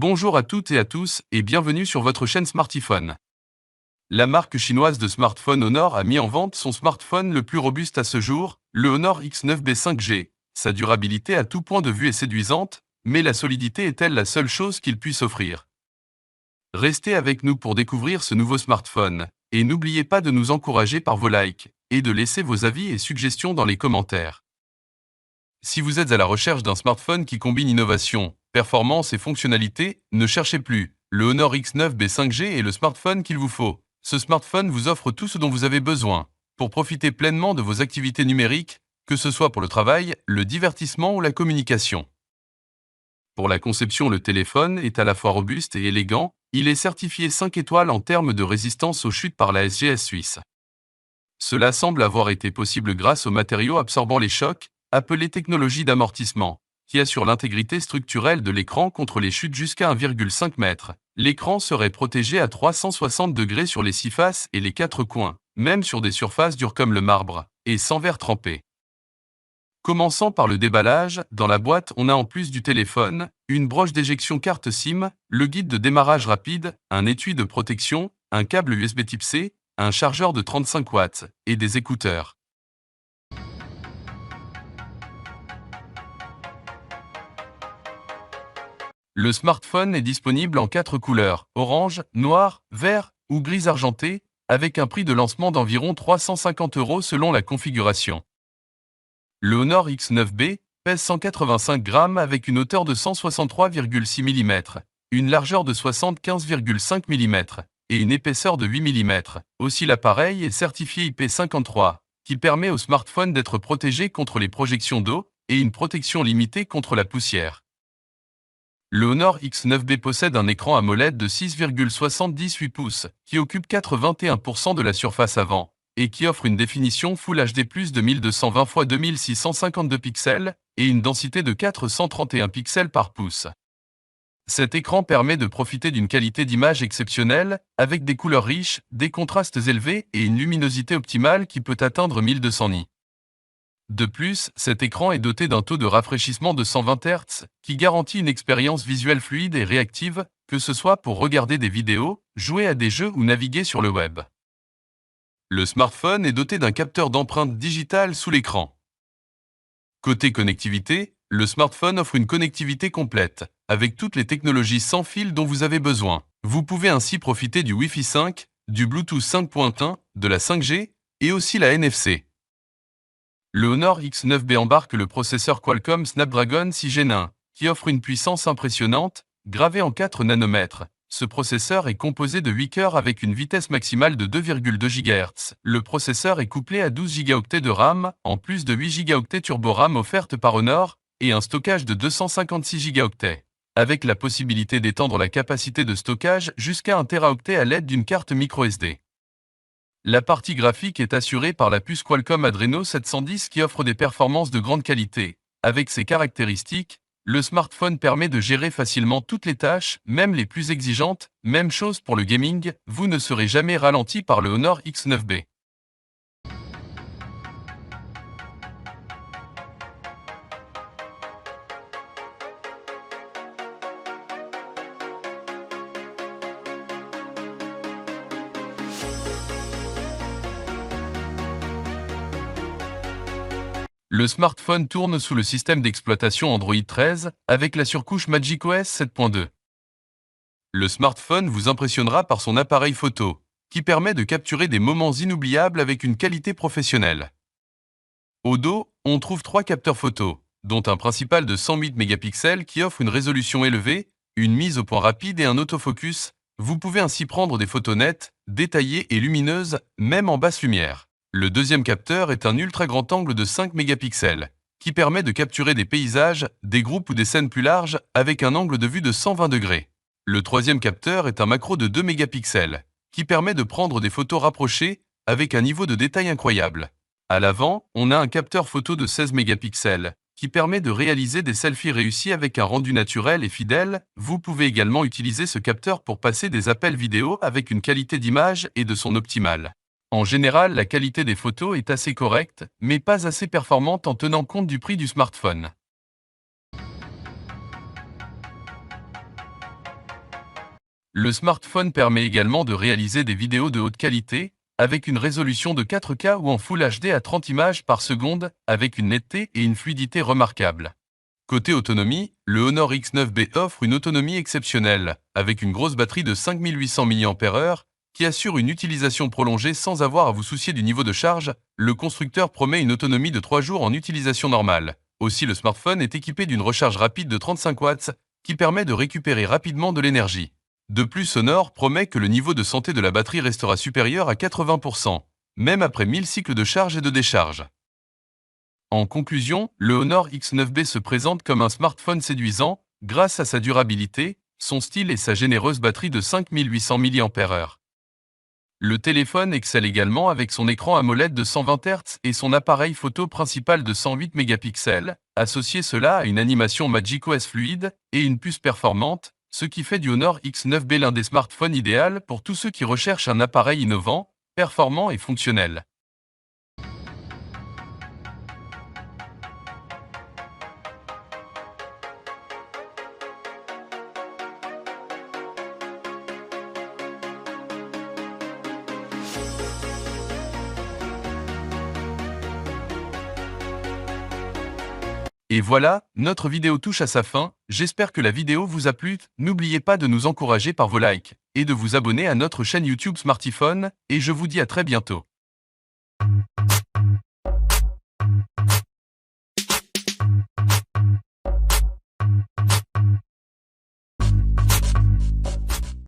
Bonjour à toutes et à tous et bienvenue sur votre chaîne Smartiphone. La marque chinoise de smartphone Honor a mis en vente son smartphone le plus robuste à ce jour, le Honor X9B 5G. Sa durabilité à tout point de vue est séduisante, mais la solidité est-elle la seule chose qu'il puisse offrir? Restez avec nous pour découvrir ce nouveau smartphone, et n'oubliez pas de nous encourager par vos likes, et de laisser vos avis et suggestions dans les commentaires. Si vous êtes à la recherche d'un smartphone qui combine innovation, performance et fonctionnalité, ne cherchez plus. Le Honor X9B 5G est le smartphone qu'il vous faut. Ce smartphone vous offre tout ce dont vous avez besoin pour profiter pleinement de vos activités numériques, que ce soit pour le travail, le divertissement ou la communication. Pour la conception, le téléphone est à la fois robuste et élégant. Il est certifié 5 étoiles en termes de résistance aux chutes par la SGS suisse. Cela semble avoir été possible grâce aux matériaux absorbant les chocs, appelée technologie d'amortissement, qui assure l'intégrité structurelle de l'écran contre les chutes jusqu'à 1,5 m. L'écran serait protégé à 360 degrés sur les 6 faces et les 4 coins, même sur des surfaces dures comme le marbre, et sans verre trempé. Commençant par le déballage, dans la boîte on a en plus du téléphone, une broche d'éjection carte SIM, le guide de démarrage rapide, un étui de protection, un câble USB Type C, un chargeur de 35 watts, et des écouteurs. Le smartphone est disponible en 4 couleurs, orange, noir, vert ou gris argenté, avec un prix de lancement d'environ 350 € selon la configuration. Le Honor X9B pèse 185 grammes avec une hauteur de 163,6 mm, une largeur de 75,5 mm et une épaisseur de 8 mm. Aussi l'appareil est certifié IP53, qui permet au smartphone d'être protégé contre les projections d'eau et une protection limitée contre la poussière. Le Honor X9B possède un écran AMOLED de 6,78 pouces, qui occupe 81% de la surface avant, et qui offre une définition Full HD+, de 1220 x 2652 pixels, et une densité de 431 pixels par pouce. Cet écran permet de profiter d'une qualité d'image exceptionnelle, avec des couleurs riches, des contrastes élevés et une luminosité optimale qui peut atteindre 1200 nits. De plus, cet écran est doté d'un taux de rafraîchissement de 120 Hz, qui garantit une expérience visuelle fluide et réactive, que ce soit pour regarder des vidéos, jouer à des jeux ou naviguer sur le web. Le smartphone est doté d'un capteur d'empreinte digitale sous l'écran. Côté connectivité, le smartphone offre une connectivité complète, avec toutes les technologies sans fil dont vous avez besoin. Vous pouvez ainsi profiter du Wi-Fi 5, du Bluetooth 5.1, de la 5G et aussi la NFC. Le Honor X9B embarque le processeur Qualcomm Snapdragon 6 Gen 1, qui offre une puissance impressionnante, gravée en 4 nanomètres. Ce processeur est composé de 8 cœurs avec une vitesse maximale de 2,2 GHz. Le processeur est couplé à 12 Go de RAM, en plus de 8 Go Turbo RAM offertes par Honor, et un stockage de 256 Go, avec la possibilité d'étendre la capacité de stockage jusqu'à 1 Teraoctet à l'aide d'une carte microSD. La partie graphique est assurée par la puce Qualcomm Adreno 710 qui offre des performances de grande qualité. Avec ses caractéristiques, le smartphone permet de gérer facilement toutes les tâches, même les plus exigeantes. Même chose pour le gaming, vous ne serez jamais ralenti par le Honor X9B. Le smartphone tourne sous le système d'exploitation Android 13 avec la surcouche macOS 7.2. Le smartphone vous impressionnera par son appareil photo, qui permet de capturer des moments inoubliables avec une qualité professionnelle. Au dos, on trouve 3 capteurs photo, dont un principal de 108 mégapixels qui offre une résolution élevée, une mise au point rapide et un autofocus. Vous pouvez ainsi prendre des photos nettes, détaillées et lumineuses, même en basse lumière. Le deuxième capteur est un ultra grand angle de 5 mégapixels, qui permet de capturer des paysages, des groupes ou des scènes plus larges avec un angle de vue de 120 degrés. Le troisième capteur est un macro de 2 mégapixels, qui permet de prendre des photos rapprochées avec un niveau de détail incroyable. À l'avant, on a un capteur photo de 16 mégapixels, qui permet de réaliser des selfies réussis avec un rendu naturel et fidèle. Vous pouvez également utiliser ce capteur pour passer des appels vidéo avec une qualité d'image et de son optimale. En général, la qualité des photos est assez correcte, mais pas assez performante en tenant compte du prix du smartphone. Le smartphone permet également de réaliser des vidéos de haute qualité, avec une résolution de 4K ou en Full HD à 30 images par seconde, avec une netteté et une fluidité remarquables. Côté autonomie, le Honor X9B offre une autonomie exceptionnelle, avec une grosse batterie de 5800 mAh, qui assure une utilisation prolongée sans avoir à vous soucier du niveau de charge. Le constructeur promet une autonomie de 3 jours en utilisation normale. Aussi, le smartphone est équipé d'une recharge rapide de 35 watts, qui permet de récupérer rapidement de l'énergie. De plus, Honor promet que le niveau de santé de la batterie restera supérieur à 80%, même après 1000 cycles de charge et de décharge. En conclusion, le Honor X9B se présente comme un smartphone séduisant, grâce à sa durabilité, son style et sa généreuse batterie de 5800 mAh. Le téléphone excelle également avec son écran AMOLED de 120 Hz et son appareil photo principal de 108 mégapixels, associez cela à une animation MagicOS fluide et une puce performante, ce qui fait du Honor X9B l'un des smartphones idéal pour tous ceux qui recherchent un appareil innovant, performant et fonctionnel. Et voilà, notre vidéo touche à sa fin, j'espère que la vidéo vous a plu, n'oubliez pas de nous encourager par vos likes, et de vous abonner à notre chaîne YouTube Smartiphone, et je vous dis à très bientôt.